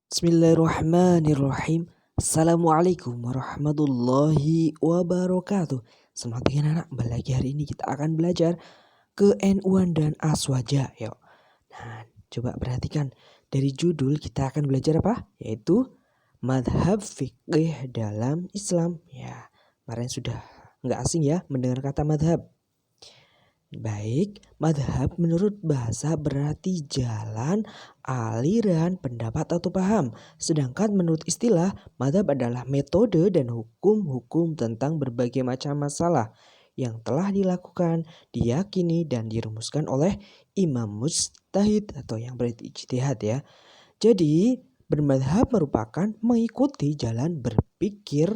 Bismillahirrahmanirrahim. Assalamualaikum warahmatullahi wabarakatuh. Selamat pagi anak, kembali lagi hari ini kita akan belajar ke-NU-an dan aswaja. Yuk. Nah, coba perhatikan dari judul kita akan belajar apa? Yaitu madhab fikih dalam Islam. Ya, kemarin sudah nggak asing ya mendengar kata madhab. Baik, madhab menurut bahasa berarti jalan, aliran, pendapat atau paham. Sedangkan menurut istilah, madhab adalah metode dan hukum-hukum tentang berbagai macam masalah yang telah dilakukan, diyakini, dan dirumuskan oleh imam mujtahid atau yang berijtihad ya. Jadi, bermadhab merupakan mengikuti jalan berpikir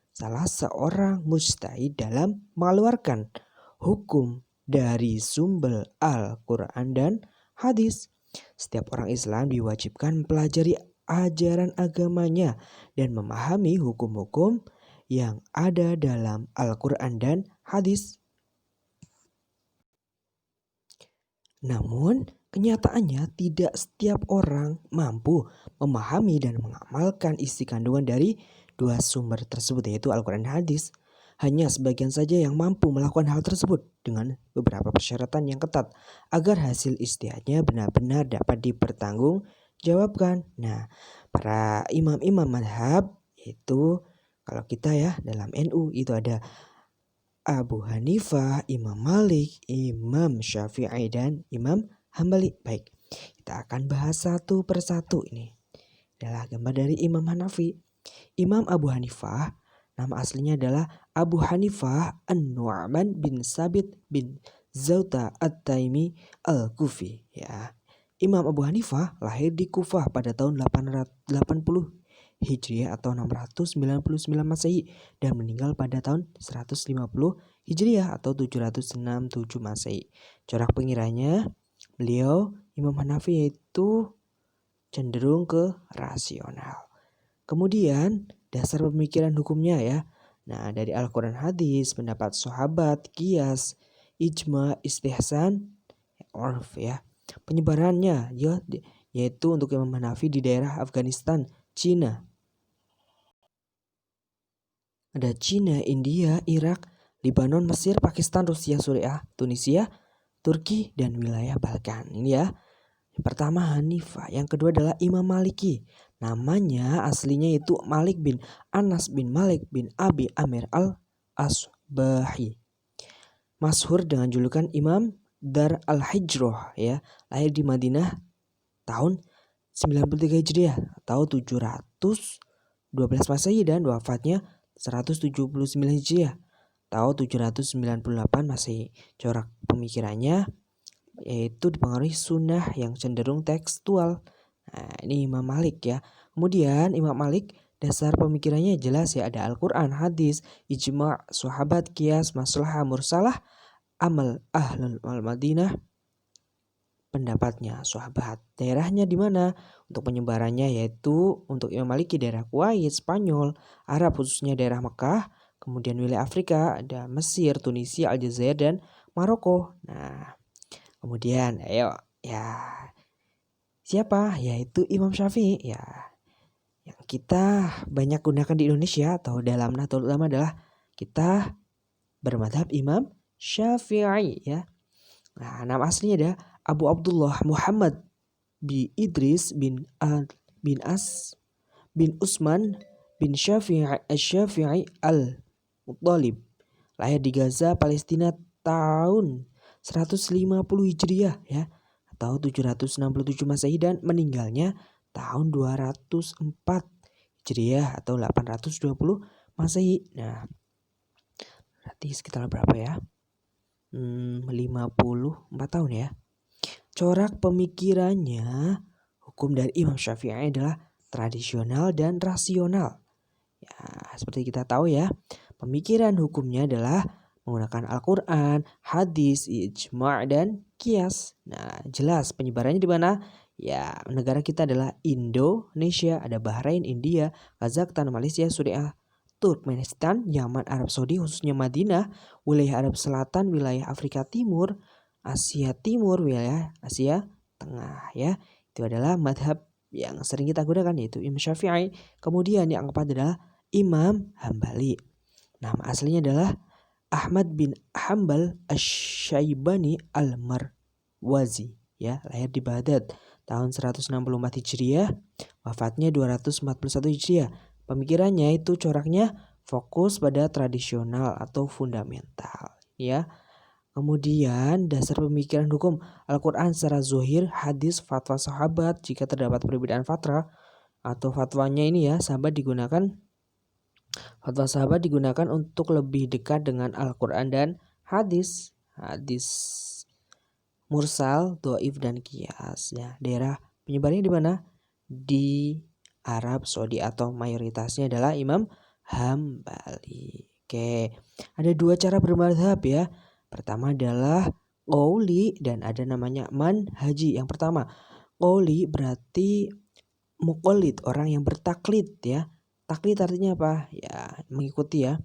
salah seorang mujtahid dalam mengeluarkan hukum dari sumber Al-Quran dan hadis. Setiap orang Islam diwajibkan mempelajari ajaran agamanya dan memahami hukum-hukum yang ada dalam Al-Quran dan hadis. Namun, kenyataannya tidak setiap orang mampu memahami dan mengamalkan isi kandungan dari dua sumber tersebut, yaitu Al-Quran dan hadis. Hanya sebagian saja yang mampu melakukan hal tersebut dengan beberapa persyaratan yang ketat agar hasil ijtihadnya benar-benar dapat dipertanggungjawabkan. Nah, para imam-imam madhab itu kalau kita ya dalam NU itu ada Abu Hanifah, Imam Malik, Imam Syafi'i, dan Imam Hambali. Baik, kita akan bahas satu persatu ini. Adalah gambar dari Imam Hanafi. Imam Abu Hanifah, nama aslinya adalah Abu Hanifah An-Nu'man bin Sabit bin Zauta At-Taimi Al-Kufi. Ya. Imam Abu Hanifah lahir di Kufah pada tahun 880 Hijriah atau 699 Masehi dan meninggal pada tahun 150 Hijriah atau 767 Masehi. Corak pengiranya beliau Imam Hanafi yaitu cenderung ke rasional. Kemudian dasar pemikiran hukumnya ya. Nah, dari Al-Quran hadis, pendapat sahabat, qiyas, ijma, istihsan, urf ya. Penyebarannya yaitu untuk Imam Hanafi di daerah Afghanistan, Cina. Ada Cina, India, Irak, Lebanon, Mesir, Pakistan, Rusia, Suriah, Tunisia, Turki, dan wilayah Balkan. Ini ya. Yang pertama Hanifah, yang kedua adalah Imam Maliki. Namanya aslinya itu Malik bin Anas bin Malik bin Abi Amir al-Asbahi. Masyhur dengan julukan Imam Dar al-Hijrah ya. Lahir di Madinah tahun 93 Hijriah atau 712 Masehi dan wafatnya 179 Hijriah atau 798 Masehi. Corak pemikirannya yaitu dipengaruhi sunnah yang cenderung tekstual. Nah, ini Imam Malik ya. Kemudian Imam Malik dasar pemikirannya jelas ya, ada Al-Quran, hadis, ijma', sahabat, qiyas, maslahah, mursalah, amal ahlul Madinah, pendapatnya sahabat. Daerahnya di mana? Untuk penyebarannya yaitu untuk Imam Maliki daerah Kuwait, Spanyol, Arab khususnya daerah Mekah, kemudian wilayah Afrika ada Mesir, Tunisia, Aljazair dan Maroko. Nah, kemudian ayo ya siapa? Yaitu Imam Syafi'i ya. Yang kita banyak gunakan di Indonesia atau dalam Nahdlatul Ulama adalah kita bermadhab Imam Syafi'i ya. Nah, nama aslinya ada Abu Abdullah Muhammad bin Idris bin As bin Usman bin Syafi'i al-Muttalib. Lahir di Gaza, Palestina tahun 150 Hijriah ya atau 767 Masehi dan meninggalnya tahun 204 Hijriah atau 820 Masehi. Nah, berarti sekitar berapa ya? 54 tahun ya. Corak pemikirannya hukum dari Imam Syafi'i adalah tradisional dan rasional. Ya, seperti kita tahu ya, pemikiran hukumnya adalah menggunakan Al-Quran, hadis, ijma' dan qiyas. Nah, jelas penyebarannya di mana? Ya, negara kita adalah Indonesia, ada Bahrain, India, Kazakhstan, Malaysia, Suriah, Turkmenistan, Yaman, Arab Saudi, khususnya Madinah, wilayah Arab Selatan, wilayah Afrika Timur, Asia Timur, wilayah Asia Tengah ya. Itu adalah madhab yang sering kita gunakan yaitu Imam Syafi'i. Kemudian yang keempat adalah Imam Hambali. Nama aslinya adalah Ahmad bin Hambal Asy-Syaibani Al-Marwazi, ya, lahir di Baghdad tahun 164 Hijriah, wafatnya 241 Hijriah. Pemikirannya itu coraknya fokus pada tradisional atau fundamental, ya. Kemudian dasar pemikiran hukum Al-Quran secara zuhir, hadis, fatwa sahabat. Jika terdapat perbedaan fatwa atau fatwanya ini ya, fatwa sahabat digunakan untuk lebih dekat dengan Al-Quran dan hadis. Hadis mursal, doif dan qiyas, ya. Daerah penyebarannya di mana? Di Arab Saudi atau mayoritasnya adalah Imam Hambali. Oke, ada dua cara bermadhab ya. Pertama adalah qauli dan ada namanya manhaji. Yang pertama, qauli berarti muqallid, orang yang bertaklid ya. Taklid artinya apa? Ya, mengikuti ya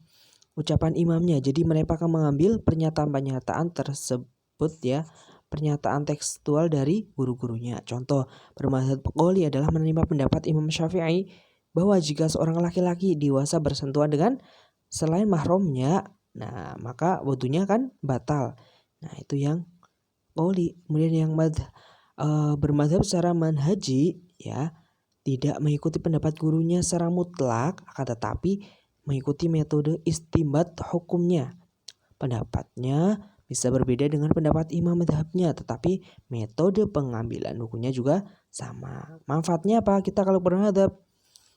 ucapan imamnya. Jadi mereka akan mengambil pernyataan-pernyataan tersebut ya, pernyataan tekstual dari guru-gurunya. Contoh, bermadzhab qauli adalah menerima pendapat Imam Syafi'i bahwa jika seorang laki-laki dewasa bersentuhan dengan selain mahramnya, nah maka wudunya kan batal. Nah itu yang qauli. Kemudian yang bermadzhab secara manhaji ya, tidak mengikuti pendapat gurunya secara mutlak, akan tetapi mengikuti metode istinbat hukumnya. Pendapatnya bisa berbeda dengan pendapat imam madhabnya, tetapi metode pengambilan hukumnya juga sama. Manfaatnya apa? Kita kalau bermadhab,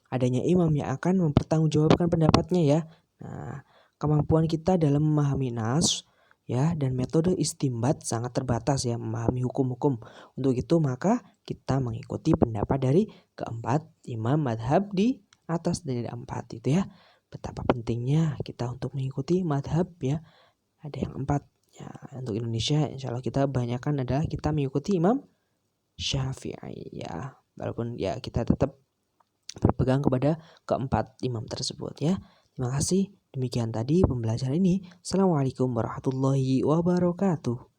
adanya imam yang akan mempertanggungjawabkan pendapatnya ya. Nah, kemampuan kita dalam memahami nas ya dan metode istinbat sangat terbatas ya, memahami hukum-hukum. Untuk itu maka kita mengikuti pendapat dari keempat imam madhab di atas dari empat itu ya. Betapa pentingnya kita untuk mengikuti madhab ya. Ada yang empat ya. Untuk Indonesia insya Allah kita banyakkan adalah kita mengikuti Imam Syafi'i ya. Walaupun ya kita tetap berpegang kepada keempat imam tersebut ya. Terima kasih. Demikian tadi pembelajaran ini. Assalamualaikum warahmatullahi wabarakatuh.